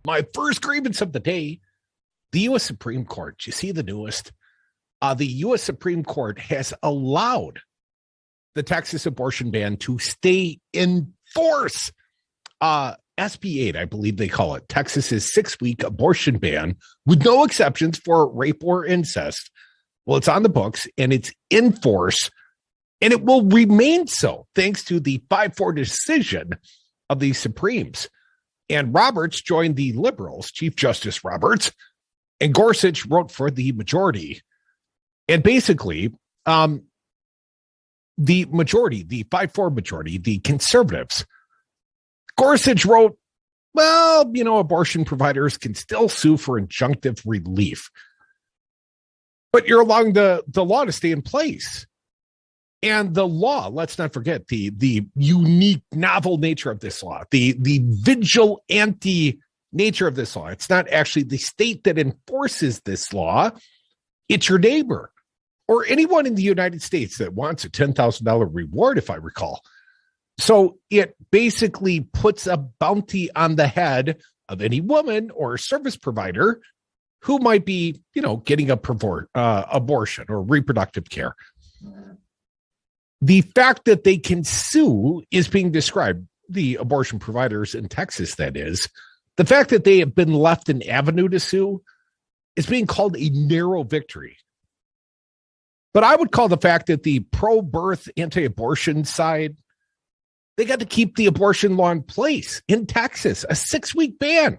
My first grievance of the day, the U.S. Supreme Court. You see the newest? The U.S. Supreme Court has allowed the Texas abortion ban to stay in force. SB 8, I believe they call it, Texas's 6-week abortion ban with no exceptions for rape or incest. Well, it's on the books and it's in force, and it will remain so thanks to the 5-4 decision of the Supremes. And Roberts joined the liberals, Chief Justice Roberts, and Gorsuch wrote for the majority. And basically, the majority, the 5-4 majority, the conservatives, Gorsuch wrote, well, abortion providers can still sue for injunctive relief, but you're allowing the law to stay in place. And the law, let's not forget the unique, novel nature of this law, the vigilante nature of this law. It's not actually the state that enforces this law. It's your neighbor or anyone in the United States that wants a $10,000 reward, if I recall. So it basically puts a bounty on the head of any woman or service provider who might be, getting a abortion or reproductive care. The fact that they can sue is being described, the abortion providers in Texas, that is. The fact that they have been left an avenue to sue is being called a narrow victory. But I would call the fact that the pro-birth, anti-abortion side, they got to keep the abortion law in place in Texas, a 6-week ban.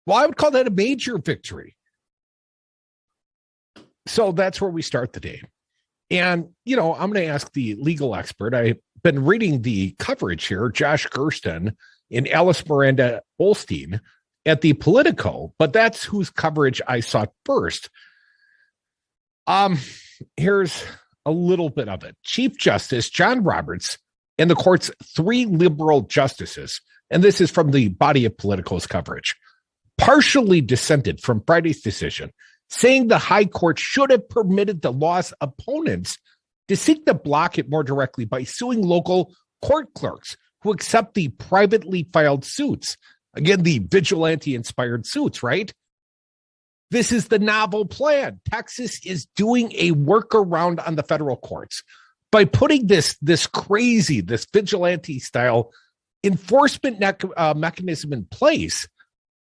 Well, I would call that a major victory. So that's where we start the day. And, I'm going to ask the legal expert. I've been reading the coverage here, Josh Gersten and Alice Miranda Olstein at the Politico, but that's whose coverage I saw first. Here's a little bit of it. Chief Justice John Roberts and the court's 3 liberal justices, and this is from the body of Politico's coverage, partially dissented from Friday's decision, saying the high court should have permitted the law's opponents to seek to block it more directly by suing local court clerks who accept the privately filed suits. Again, the vigilante-inspired suits, right? This is the novel plan. Texas is doing a workaround on the federal courts by putting this crazy, this vigilante-style enforcement mechanism in place.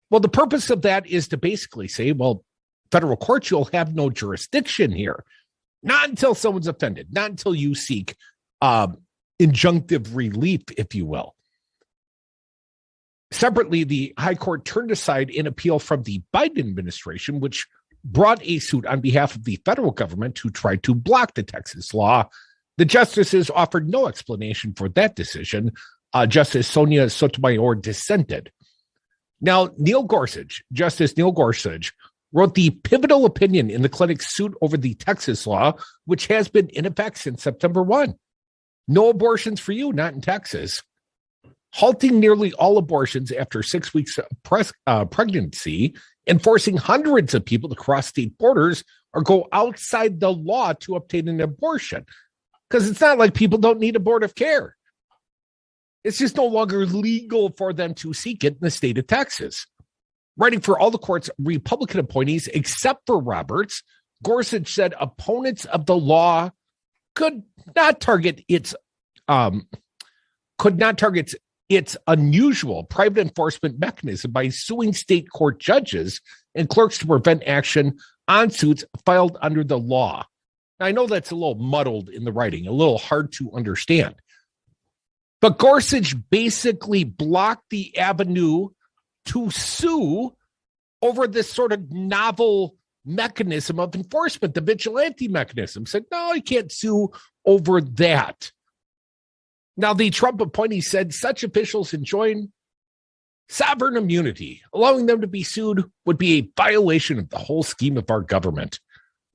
Well, the purpose of that is to basically say, well, federal courts, you'll have no jurisdiction here. Not until someone's offended, not until you seek injunctive relief, if you will. Separately, the high court turned aside an appeal from the Biden administration, which brought a suit on behalf of the federal government who tried to block the Texas law. The justices offered no explanation for that decision. Justice Sonia Sotomayor dissented. Now, Justice Neil Gorsuch, wrote the pivotal opinion in the clinic's suit over the Texas law, which has been in effect since September 1. No abortions for you, not in Texas. Halting nearly all abortions after 6 weeks of pregnancy and forcing hundreds of people to cross state borders or go outside the law to obtain an abortion. Because it's not like people don't need abortive care. It's just no longer legal for them to seek it in the state of Texas. Writing for all the court's Republican appointees, except for Roberts, Gorsuch said opponents of the law could not target its unusual private enforcement mechanism by suing state court judges and clerks to prevent action on suits filed under the law. Now, I know that's a little muddled in the writing, a little hard to understand. But Gorsuch basically blocked the avenue to sue over this sort of novel mechanism of enforcement, the vigilante mechanism. Said, no, you can't sue over that. Now, the Trump appointee said such officials enjoy sovereign immunity. Allowing them to be sued would be a violation of the whole scheme of our government.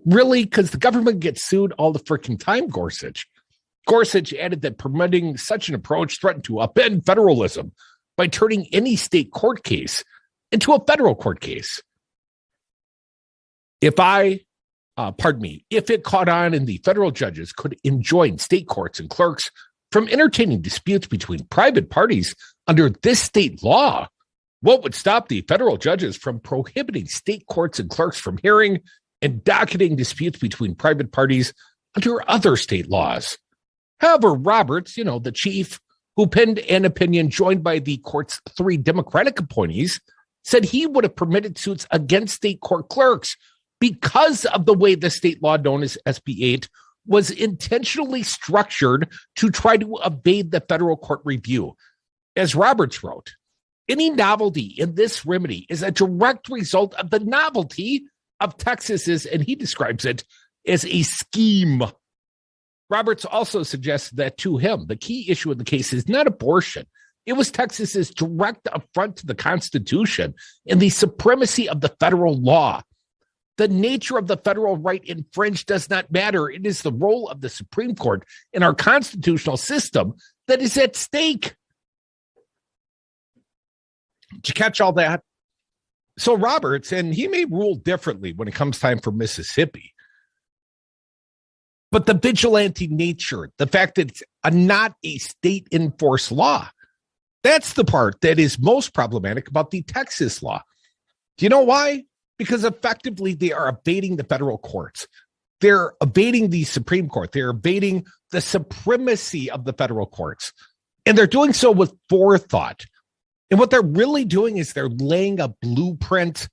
Really? Because the government gets sued all the freaking time, Gorsuch. Gorsuch added that permitting such an approach threatened to upend federalism by turning any state court case into a federal court case. If it caught on and the federal judges could enjoin state courts and clerks from entertaining disputes between private parties under this state law, What would stop the federal judges from prohibiting state courts and clerks from hearing and docketing disputes between private parties under other state laws? However, Roberts, the chief who penned an opinion joined by the court's 3 Democratic appointees, said he would have permitted suits against state court clerks because of the way the state law known as SB 8 was intentionally structured to try to evade the federal court review. As Roberts wrote, any novelty in this remedy is a direct result of the novelty of Texas's, and he describes it as a scheme. Roberts also suggests that to him, the key issue in the case is not abortion. It was Texas's direct affront to the Constitution and the supremacy of the federal law. The nature of the federal right infringed does not matter. It is the role of the Supreme Court in our constitutional system that is at stake. Did you catch all that? So Roberts, and he may rule differently when it comes time for Mississippi, but the vigilante nature, the fact that it's not a state-enforced law, that's the part that is most problematic about the Texas law. Do you know why? Because effectively they are evading the federal courts. They're evading the Supreme Court. They're evading the supremacy of the federal courts. And they're doing so with forethought. And what they're really doing is they're laying a blueprint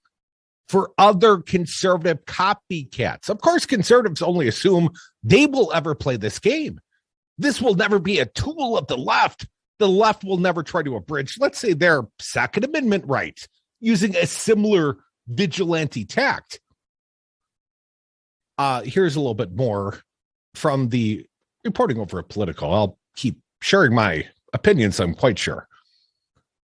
for other conservative copycats. Of course, conservatives only assume they will ever play this game. This will never be a tool of the left. The left will never try to abridge, let's say, their Second Amendment rights using a similar vigilante tact. Here's a little bit more from the reporting over at Politico. I'll keep sharing my opinions, I'm quite sure.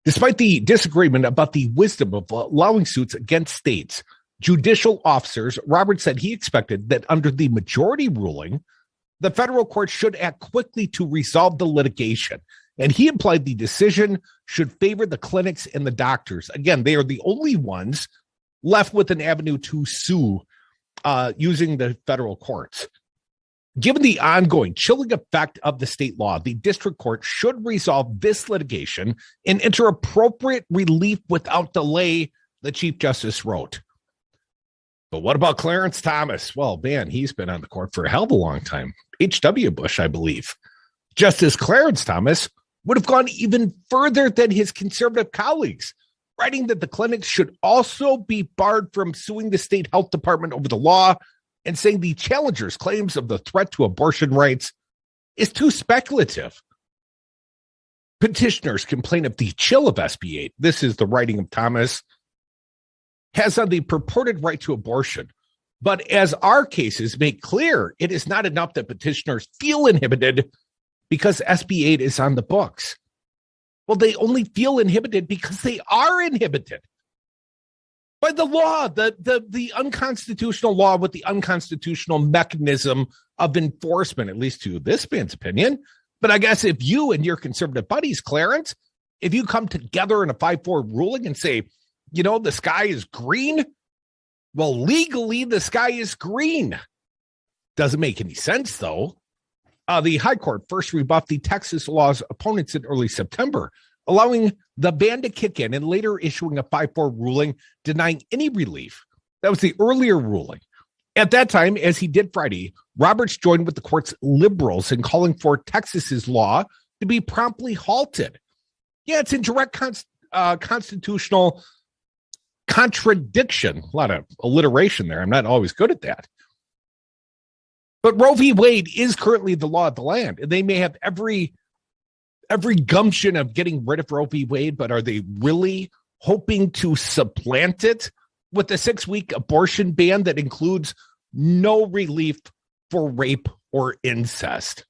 Despite the disagreement about the wisdom of allowing suits against states, judicial officers, Roberts said he expected that under the majority ruling, the federal court should act quickly to resolve the litigation. And he implied the decision should favor the clinics and the doctors. Again, they are the only ones left with an avenue to sue using the federal courts. Given the ongoing chilling effect of the state law, the district court should resolve this litigation and enter appropriate relief without delay, the Chief Justice wrote. But what about Clarence Thomas? Well, man, he's been on the court for a hell of a long time. H.W. Bush, I believe. Justice Clarence Thomas would have gone even further than his conservative colleagues, writing that the clinics should also be barred from suing the state health department over the law, and saying the challengers' claims of the threat to abortion rights is too speculative. Petitioners complain of the chill of SB 8. This is the writing of Thomas, has on the purported right to abortion. But as our cases make clear, it is not enough that petitioners feel inhibited because SB 8 is on the books. Well, they only feel inhibited because they are inhibited by the law, the unconstitutional law with the unconstitutional mechanism of enforcement, at least to this man's opinion. But I guess if you and your conservative buddies, Clarence, if you come together in a 5-4 ruling and say, the sky is green, well, legally, the sky is green. Doesn't make any sense, though. The High Court first rebuffed the Texas law's opponents in early September, allowing the ban to kick in and later issuing a 5-4 ruling denying any relief. That was the earlier ruling. At that time, as he did Friday, Roberts joined with the court's liberals in calling for Texas's law to be promptly halted. Yeah, it's in direct constitutional contradiction. A lot of alliteration there. I'm not always good at that. But Roe v. Wade is currently the law of the land, and they may have every gumption of getting rid of Roe v. Wade, but are they really hoping to supplant it with a 6-week abortion ban that includes no relief for rape or incest?